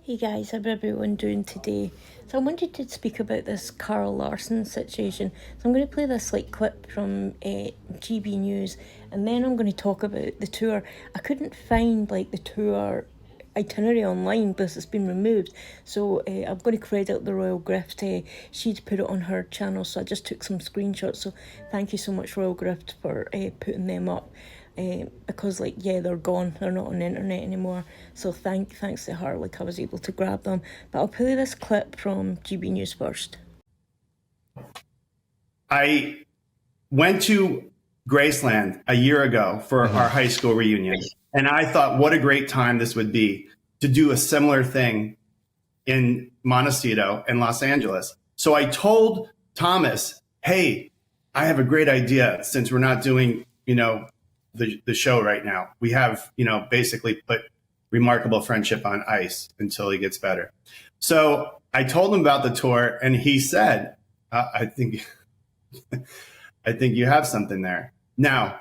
Hey guys, how's everyone doing today? So I wanted to speak about this Karl Larson situation. So I'm going to play this clip from GB News, and then I'm going to talk about the tour. I couldn't find the tour itinerary online because it's been removed. So I'm going to credit the Royal Grift. She'd put it on her channel, so I just took some screenshots. So thank you so much, Royal Grift, for putting them up. Because they're gone, they're not on the internet anymore, so thanks to her I was able to grab them. But I'll play this clip from GB News first. I went to Graceland a year ago for our high school reunion, and I thought what a great time this would be to do a similar thing in Montecito and Los Angeles. So I told Thomas, hey, I have a great idea. Since we're not doing the show right now, we have basically put Remarkable Friendship on ice until he gets better. So I told him about the tour, and he said, I think you have something there. Now,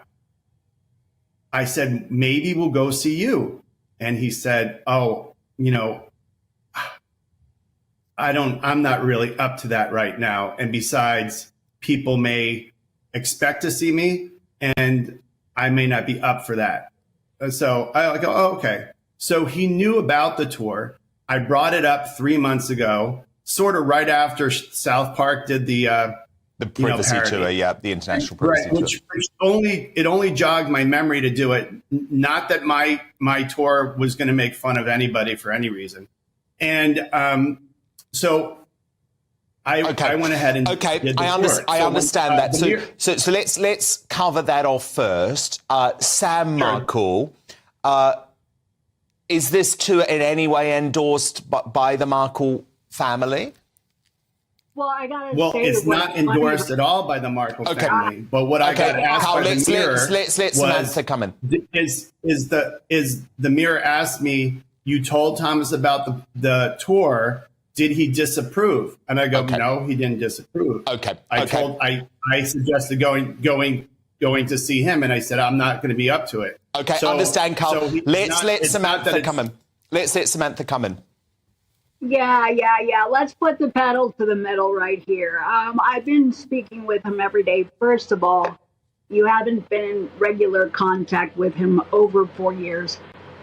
I said, maybe we'll go see you. And he said, oh, I'm not really up to that right now. And besides, people may expect to see me, and I may not be up for that. So I go, oh, okay. So he knew about the tour. I brought it up 3 months ago, sort of right after South Park did the privacy tour, the international privacy tour. Which only jogged my memory to do it. Not that my tour was going to make fun of anybody for any reason. And so I went ahead and did the tour. I understand that. So let's cover that off first. Sam Markle, is this tour in any way endorsed by the Markle family? Well, it's not endorsed at all by the Markle family. But what I got asked by the Mirror let's Samantha come in. Is the Mirror asked me, you told Thomas about the tour. Did he disapprove? And I go, no, he didn't disapprove. I suggested going to see him, and I said, I'm not going to be up to it. Okay, so, understand, Karl. Let's let Samantha come in. Let's let Samantha come in. Yeah. Let's put the pedal to the metal right here. I've been speaking with him every day. First of all, you haven't been in regular contact with him over 4 years.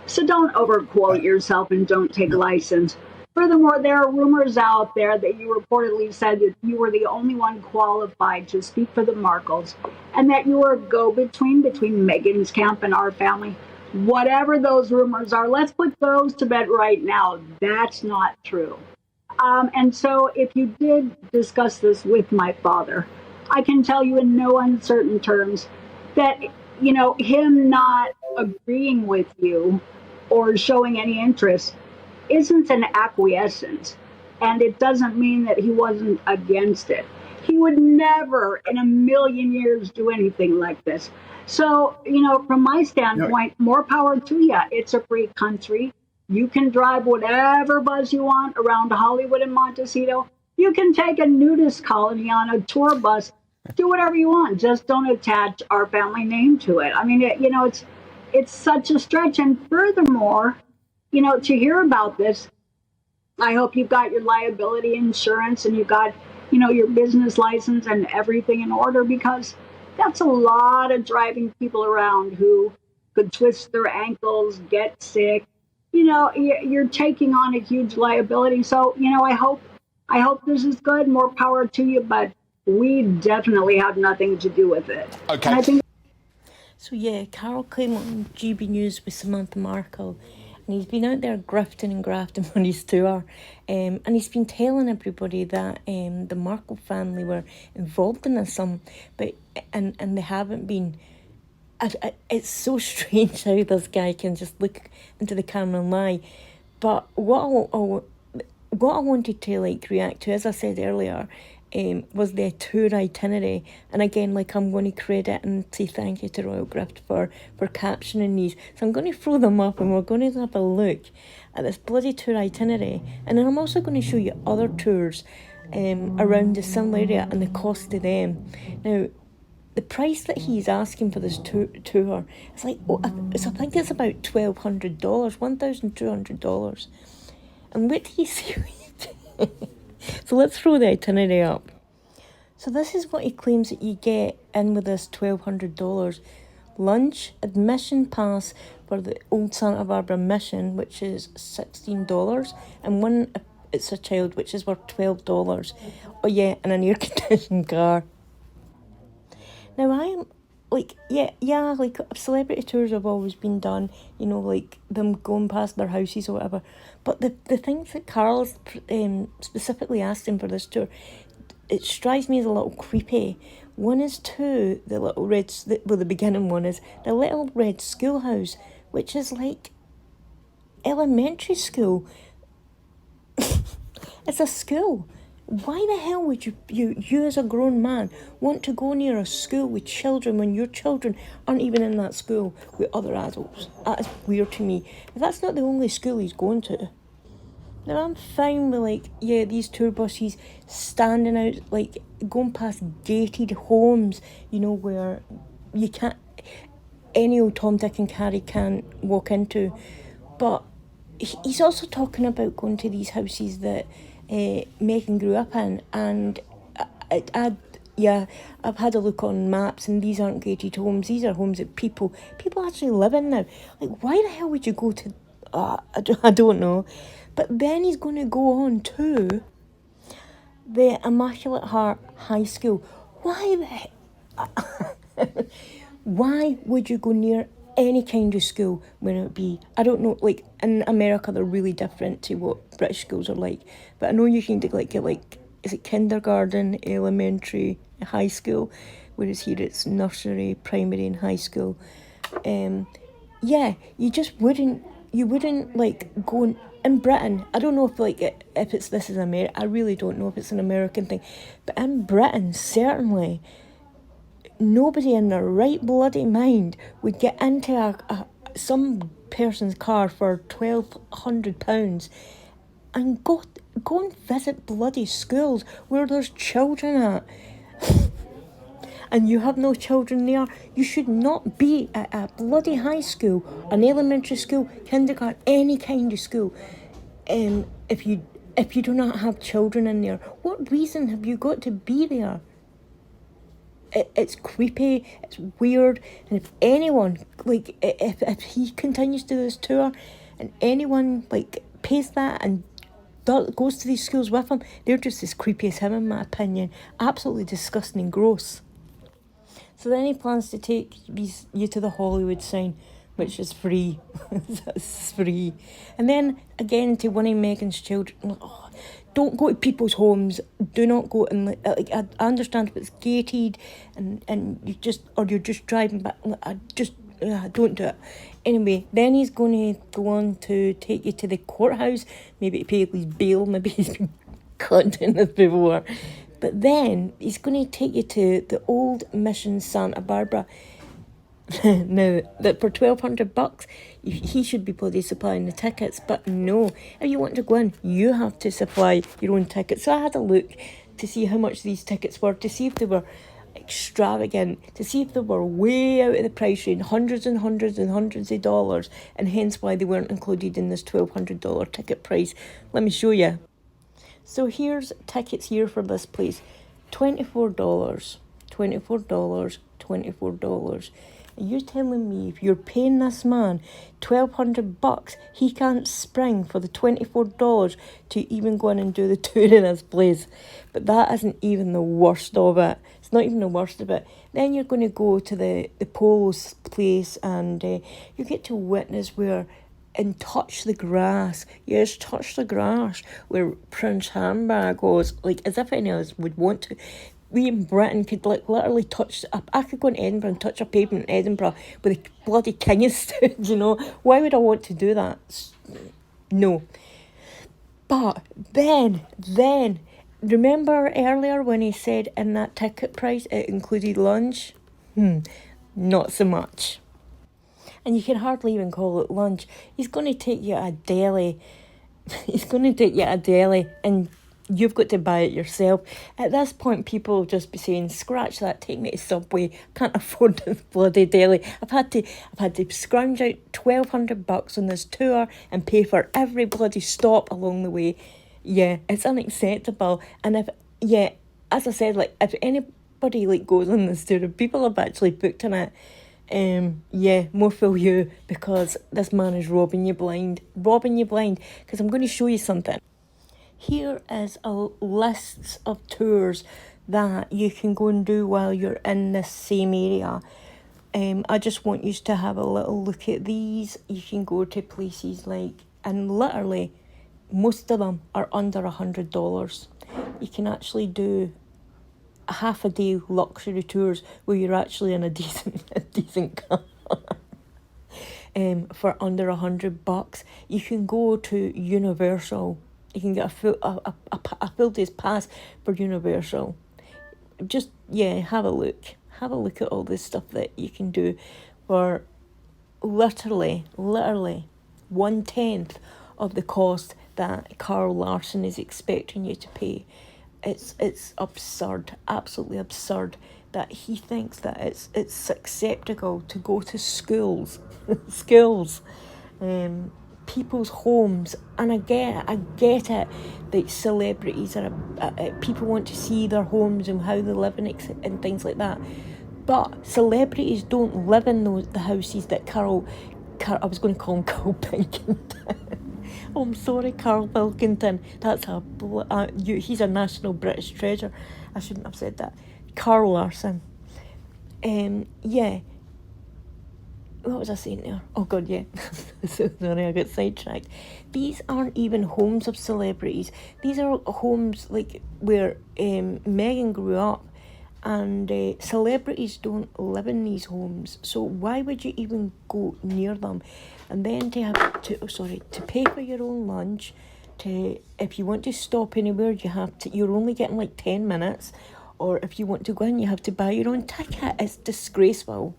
So don't overquote yourself and don't take license. Furthermore, there are rumors out there that you reportedly said that you were the only one qualified to speak for the Markles, and that you were a go-between between Meghan's camp and our family. Whatever those rumors are, let's put those to bed right now. That's not true. And so if you did discuss this with my father, I can tell you in no uncertain terms that, him not agreeing with you or showing any interest isn't an acquiescence, and it doesn't mean that he wasn't against it. He would never in a million years do anything like this. So, from my standpoint, more power to you. It's a free country. You can drive whatever bus you want around Hollywood and Montecito. You can take a nudist colony on a tour bus. Do whatever you want. Just don't attach our family name to it. I mean, it's such a stretch. And furthermore, to hear about this, I hope you've got your liability insurance and you've got, your business license and everything in order, because that's a lot of driving people around who could twist their ankles, get sick. You're taking on a huge liability. So, I hope this is good. More power to you, but we definitely have nothing to do with it. Okay. So Karl came on GB News with Samantha Markle. And he's been out there grifting and grafting on his tour. And he's been telling everybody that the Markle family were involved in this, but they haven't been. It's so strange how this guy can just look into the camera and lie. But what I wanted to react to, as I said earlier, was the tour itinerary. And again, I'm going to credit and say thank you to Royal Grift for captioning these. So I'm going to throw them up and we're going to have a look at this bloody tour itinerary. And then I'm also going to show you other tours around the similar area and the cost of them. Now, the price that he's asking for this tour is I think it's about $1,200, $1,200. And what do you see? So let's throw the itinerary up. So this is what he claims that you get in with this $1,200. Lunch, admission pass for the Old Santa Barbara Mission, which is $16, and one if it's a child, which is worth $12. Oh yeah, and an air-conditioned car. Now I'm like, like celebrity tours have always been done, you know, like them going past their houses or whatever. But the things that Karl's specifically asked him for this tour, it strikes me as a little creepy. One is the little red, the beginning one is the little red schoolhouse, which is like elementary school. It's a school. Why the hell would you as a grown man want to go near a school with children when your children aren't even in that school with other adults? That is weird to me. But that's not the only school he's going to. Now I'm fine with these tour buses standing out, like going past gated homes, you know, where you can't, any old Tom, Dick and Harry can't walk into. But he's also talking about going to these houses that Megan grew up in, and I've had a look on maps, and these aren't gated homes. These are homes that people actually live in now. Like, why the hell would you go to? I don't know. But then he's going to go on to the Immaculate Heart High School. Why would you go near any kind of school, whether it be, I don't know, like in America they're really different to what British schools are like, but I know you can get is it kindergarten, elementary, high school, whereas here it's nursery, primary and high school. You wouldn't like go in Britain. I don't know if this is America. I really don't know if it's an American thing, but in Britain certainly nobody in their right bloody mind would get into some person's car for £1,200 and go and visit bloody schools where there's children at. And you have no children there. You should not be at a bloody high school, an elementary school, kindergarten, any kind of school. If you do not have children in there, what reason have you got to be there? It's creepy, it's weird, and if anyone, if he continues to do this tour, and anyone, pays that and goes to these schools with him, they're just as creepy as him, in my opinion. Absolutely disgusting and gross. So then he plans to take you to the Hollywood sign, which is free. That's free. And then, again, to one of Megan's children, don't go to people's homes. Do not go and I understand if it's gated and you're just driving back. Don't do it. Anyway, then he's going to go on to take you to the courthouse, maybe to pay his bail. Maybe he's been caught in this before. But then he's going to take you to the old Mission Santa Barbara. Now, that for $1,200, he should be bloody supplying the tickets, but no, if you want to go in, you have to supply your own tickets. So I had a look to see how much these tickets were, to see if they were extravagant, to see if they were way out of the price range, hundreds and hundreds and hundreds of dollars, and hence why they weren't included in this $1,200 ticket price. Let me show you. So here's tickets here for this place. $24. And you're telling me if you're paying this man $1,200, he can't spring for the $24 to even go in and do the tour in this place? But that isn't even the worst of it. It's not even the worst of it. Then you're going to go to the polo's place, and you get to witness and touch the grass. Yes, touch the grass where Prince Handbag was, as if anyone else would want to. We in Britain could literally touch. I could go in Edinburgh and touch a pavement in Edinburgh with the bloody king has stood. You know, why would I want to do that? No. But then, remember earlier when he said in that ticket price it included lunch? Not so much. And you can hardly even call it lunch. He's going to take you to a deli. And you've got to buy it yourself. At this point, people will just be saying, scratch that, take me to Subway, can't afford this bloody deli. I've had to scrounge out $1,200 on this tour and pay for every bloody stop along the way. Yeah, it's unacceptable. And as I said, like, if anybody like goes on this tour, if people have actually booked on it, more fool you, because this man is robbing you blind, because I'm going to show you something. Here is a list of tours that you can go and do while you're in this same area. I just want you to have a little look at these. You can go to places like, and literally most of them are under $100. You can actually do a half a day luxury tours where you're actually in a decent car. For under $100. You can go to Universal. You can get a full day's pass for Universal. Just, have a look. Have a look at all this stuff that you can do for literally 1/10 of the cost that Karl Larson is expecting you to pay. It's absurd, absolutely absurd, that he thinks that it's acceptable to go to schools, people's homes, and I get it that celebrities are people want to see their homes and how they live and things like that, but celebrities don't live in the houses that Carl I was going to call him Carl Pilkington. Oh, I'm sorry, Carl Pilkington. That's he's a national British treasure. I shouldn't have said that. Karl Larson. What was I saying there? Oh God, yeah. Sorry, I got sidetracked. These aren't even homes of celebrities. These are homes like where Meghan grew up, and celebrities don't live in these homes. So why would you even go near them? And then to pay for your own lunch. If you want to stop anywhere, you're only getting like 10 minutes. Or if you want to go in, you have to buy your own ticket. It's disgraceful.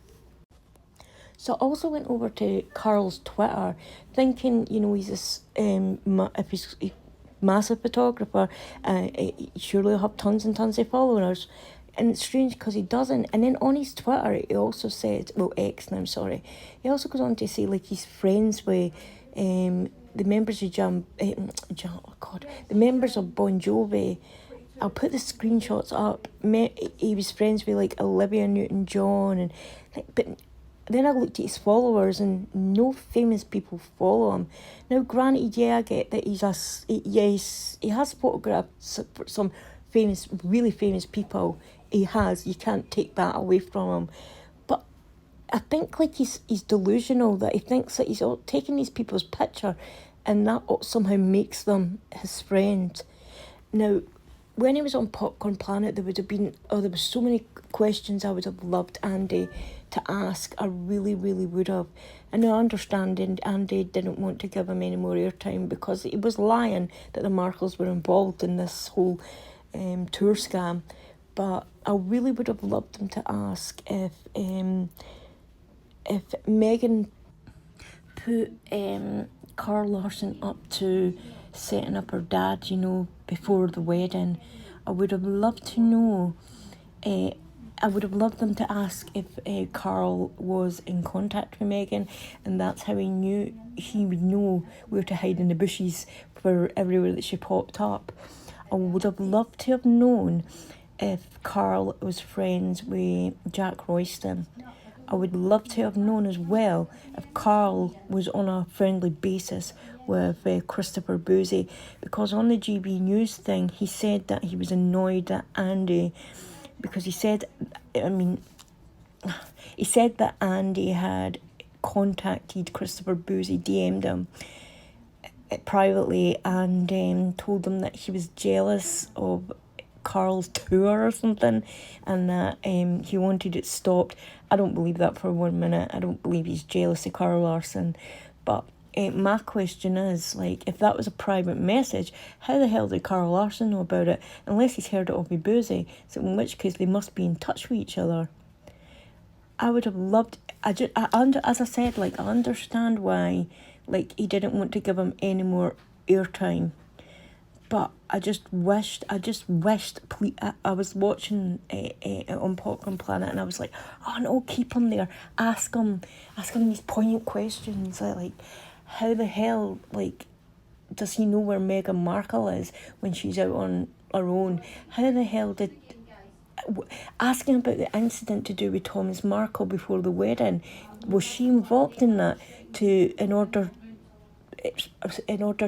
So I also went over to Karl's Twitter, thinking, he's this, if he's a massive photographer, surely he'll have tons and tons of followers. And it's strange because he doesn't. And then on his Twitter, he also said, X now, sorry. He also goes on to say, like, he's friends with the members of the members of Bon Jovi. I'll put the screenshots up. He was friends with, like, Olivia Newton-John, but then I looked at his followers, and no famous people follow him. Now, granted, I get that he has photographed some really famous people. He has. You can't take that away from him. But I think, like, he's delusional, that he thinks that he's taking these people's picture, and that somehow makes them his friend. Now, when he was on Popcorn Planet, there were so many questions I would have loved Andy to ask. I really, really would have. And I understand Andy didn't want to give him any more airtime because he was lying that the Markles were involved in this whole tour scam. But I really would have loved him to ask if Meghan put Karl Larson up to setting up her dad, before the wedding. I would have loved to know. I would have loved them to ask if Karl was in contact with Meghan, and that's how he would know where to hide in the bushes for everywhere that she popped up. I would have loved to have known if Karl was friends with Jack Royston. I would love to have known as well if Karl was on a friendly basis with Christopher Boozy, because on the GB News thing, he said that he was annoyed at Andy because he said that Andy had contacted Christopher Boozy, DM'd him privately, and told him that he was jealous of Karl's tour or something, and that he wanted it stopped. I don't believe that for 1 minute. I don't believe he's jealous of Karl Larson. But my question is, like, if that was a private message, how the hell did Karl Larson know about it? Unless he's heard it off of Boozy, so in which case they must be in touch with each other. I would have loved. As I said, like, I understand why, like, he didn't want to give him any more airtime. But I just wished, please, I was watching it on Popcorn Planet, and I was like, oh no, keep him there. Ask him these poignant questions. Like, how the hell, like, does he know where Meghan Markle is when she's out on her own? How the hell did... Asking about the incident to do with Thomas Markle before the wedding, was she involved in that in order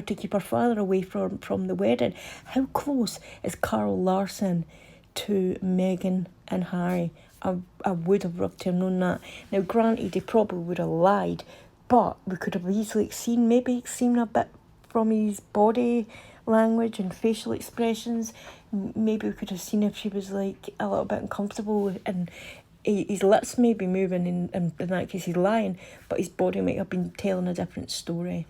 to keep her father away from the wedding? How close is Karl Larson to Meghan and Harry? I would have loved to have known that. Now, granted, he probably would have lied, but we could have easily seen a bit from his body language and facial expressions. Maybe we could have seen if she was like a little bit uncomfortable, and his lips may be moving, in that case he's lying, but his body might have been telling a different story.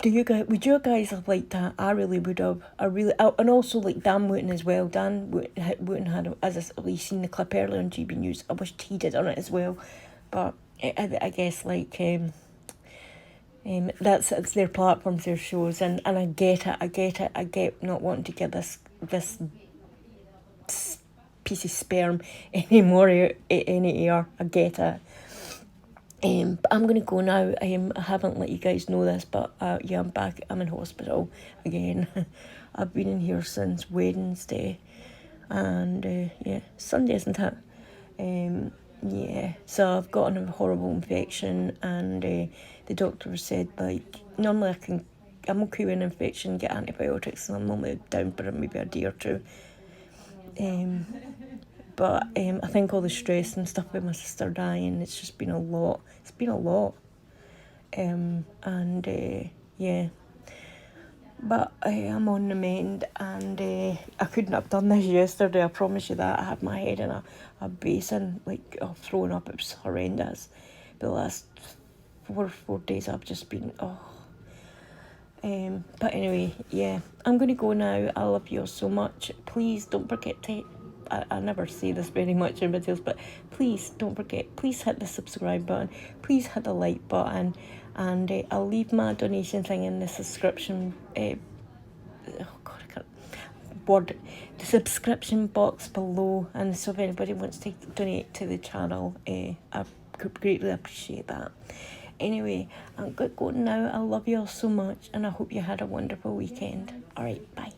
Would you guys have liked that? I really would have. And also like Dan Wooten as well. Dan Wooten had, as I seen the clip earlier on GB News, I wished he did on it as well. But I guess like it's their platforms, their shows, and I get it. I get not wanting to get this piece of sperm anymore any air. I get it. But I'm going to go now. I haven't let you guys know this, but yeah, I'm back. I'm in hospital again. I've been in here since Wednesday, and yeah, Sunday, isn't it? Yeah, so I've got a horrible infection, and the doctor said, like, normally I'm okay with an infection, get antibiotics, and I'm normally down for maybe a day or two. But I think all the stress and stuff with my sister dying, it's just been a lot. It's been a lot. Yeah. But I'm on the mend, and I couldn't have done this yesterday, I promise you that. I had my head in a basin, like, throwing up. It was horrendous. The last 4 days I've just been, But anyway, yeah, I'm going to go now. I love you all so much. Please don't forget to... I never say this very much in videos, but please don't forget, please hit the subscribe button, please hit the like button, and I'll leave my donation thing in the subscription the subscription box below, and so if anybody wants to donate to the channel, I could greatly appreciate that. Anyway, I'm going now. I love you all so much, and I hope you had a wonderful weekend. Alright, bye.